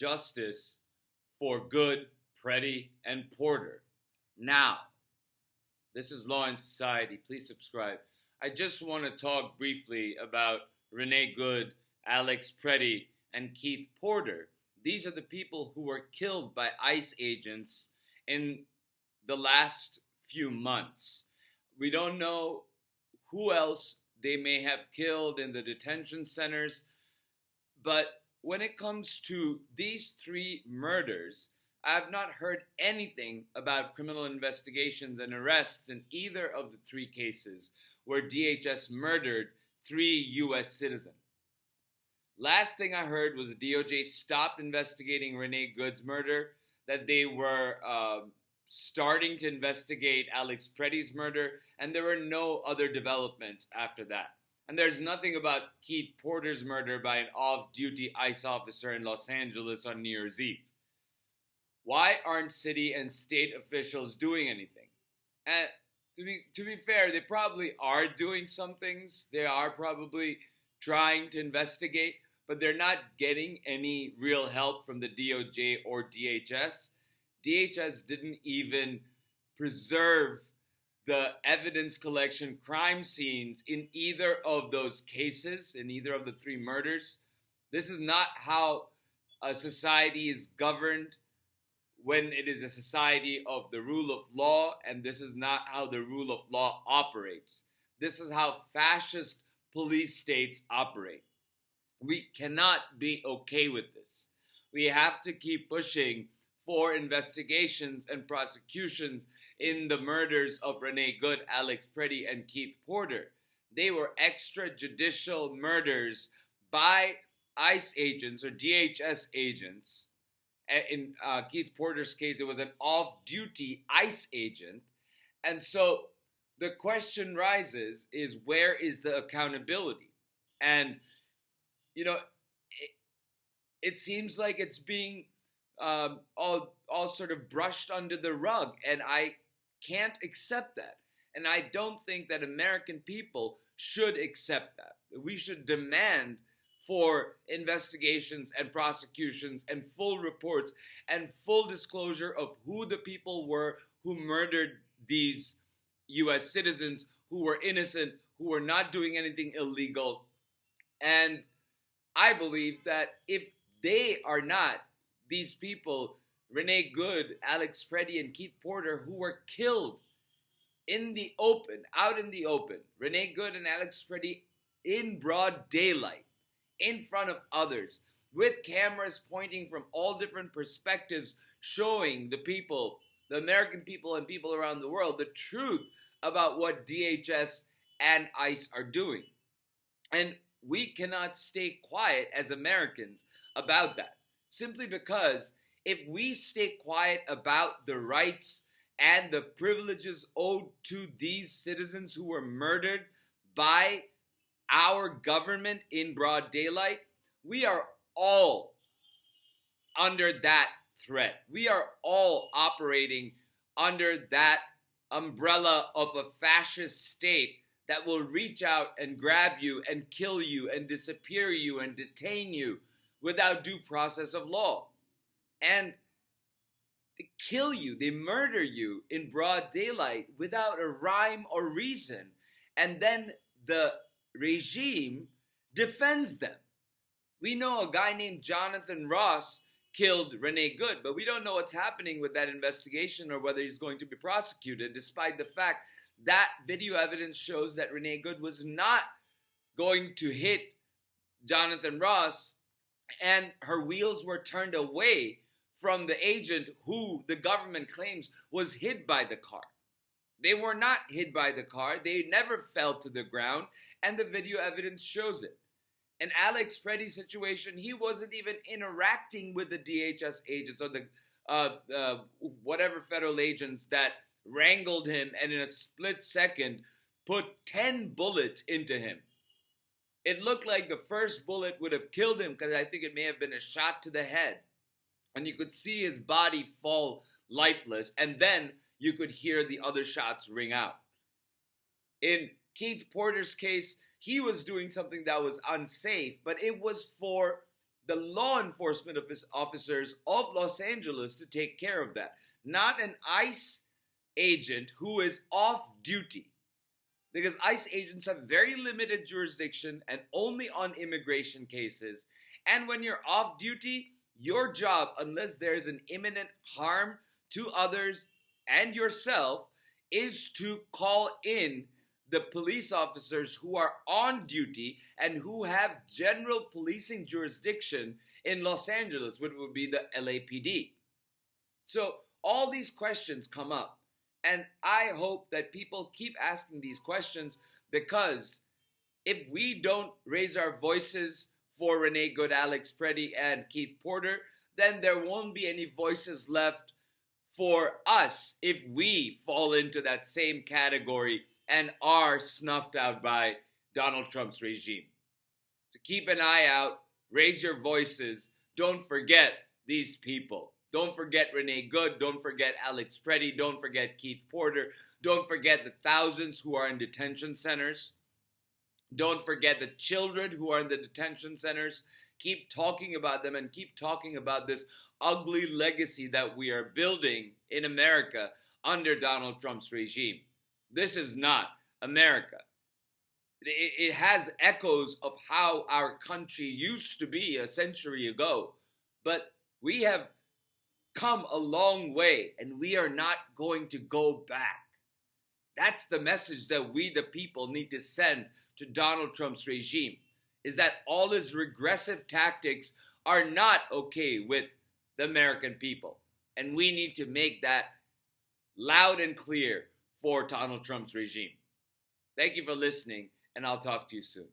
justice for Good, Pretti, and Porter. Now, this is Law and Society. Please subscribe. I just want to talk briefly about Renee Good, Alex Pretti, and Keith Porter. These are the people who were killed by ICE agents in the last few months. We don't know who else they may have killed in the detention centers, but when it comes to these three murders, I have not heard anything about criminal investigations and arrests in either of the three cases where DHS murdered three U.S. citizens. Last thing I heard was the DOJ stopped investigating Renee Good's murder, that they were starting to investigate Alex Pretti's murder, and there were no other developments after that. And there's nothing about Keith Porter's murder by an off-duty ICE officer in Los Angeles on New Year's Eve. Why aren't city and state officials doing anything? And to be fair, they probably are doing some things. They are probably trying to investigate, but they're not getting any real help from the DOJ or DHS. DHS didn't even preserve the evidence collection crime scenes in either of those cases, in either of the three murders. This is not how a society is governed when it is a society of the rule of law, and this is not how the rule of law operates. This is how fascist police states operate. We cannot be okay with this. We have to keep pushing for investigations and prosecutions in the murders of Renee Good, Alex Pretti, and Keith Porter. They were extrajudicial murders by ICE agents or DHS agents. In Keith Porter's case, it was an off-duty ICE agent. And so the question rises is, where is the accountability? And, you know, it seems like it's being all sort of brushed under the rug, and I can't accept that. And I don't think that American people should accept that. We should demand for investigations and prosecutions and full reports and full disclosure of who the people were who murdered these U.S. citizens who were innocent, who were not doing anything illegal. And I believe that if they are not these people, Renee Good, Alex Pretti, and Keith Porter, who were killed in the open, out in the open, Renee Good and Alex Pretti in broad daylight, in front of others, with cameras pointing from all different perspectives, showing the people, the American people and people around the world, the truth about what DHS and ICE are doing. And we cannot stay quiet as Americans about that, simply because if we stay quiet about the rights and the privileges owed to these citizens who were murdered by our government in broad daylight, we are all under that threat. We are all operating under that umbrella of a fascist state that will reach out and grab you and kill you and disappear you and detain you without due process of law. And they kill you, they murder you in broad daylight without a rhyme or reason. And then the regime defends them. We know a guy named Jonathan Ross killed Renee Good, but we don't know what's happening with that investigation or whether he's going to be prosecuted, despite the fact that video evidence shows that Renee Good was not going to hit Jonathan Ross, and her wheels were turned away from the agent who the government claims was hit by the car. They were not hit by the car. They never fell to the ground, and the video evidence shows it. In Alex Pretti's situation, he wasn't even interacting with the DHS agents or the whatever federal agents that wrangled him and in a split second put 10 bullets into him. It looked like the first bullet would have killed him because I think it may have been a shot to the head. And you could see his body fall lifeless, and then you could hear the other shots ring out. In Keith Porter's case, he was doing something that was unsafe, but it was for the law enforcement officers of Los Angeles to take care of that, not an ICE agent who is off duty. Because ICE agents have very limited jurisdiction and only on immigration cases. And when you're off duty, your job, unless there's an imminent harm to others and yourself, is to call in the police officers who are on duty and who have general policing jurisdiction in Los Angeles, which would be the LAPD. So all these questions come up. And I hope that people keep asking these questions, because if we don't raise our voices for Renee Good, Alex Pretti, and Keith Porter, then there won't be any voices left for us if we fall into that same category and are snuffed out by Donald Trump's regime. So keep an eye out, raise your voices, don't forget these people. Don't forget Renee Good, don't forget Alex Pretti, don't forget Keith Porter, don't forget the thousands who are in detention centers. Don't forget the children who are in the detention centers. Keep talking about them and keep talking about this ugly legacy that we are building in America under Donald Trump's regime. This is not America. It has echoes of how our country used to be a century ago, but we have come a long way and we are not going to go back. That's the message that we, the people, need to send to Donald Trump's regime, is that all his regressive tactics are not okay with the American people. And we need to make that loud and clear for Donald Trump's regime. Thank you for listening, and I'll talk to you soon.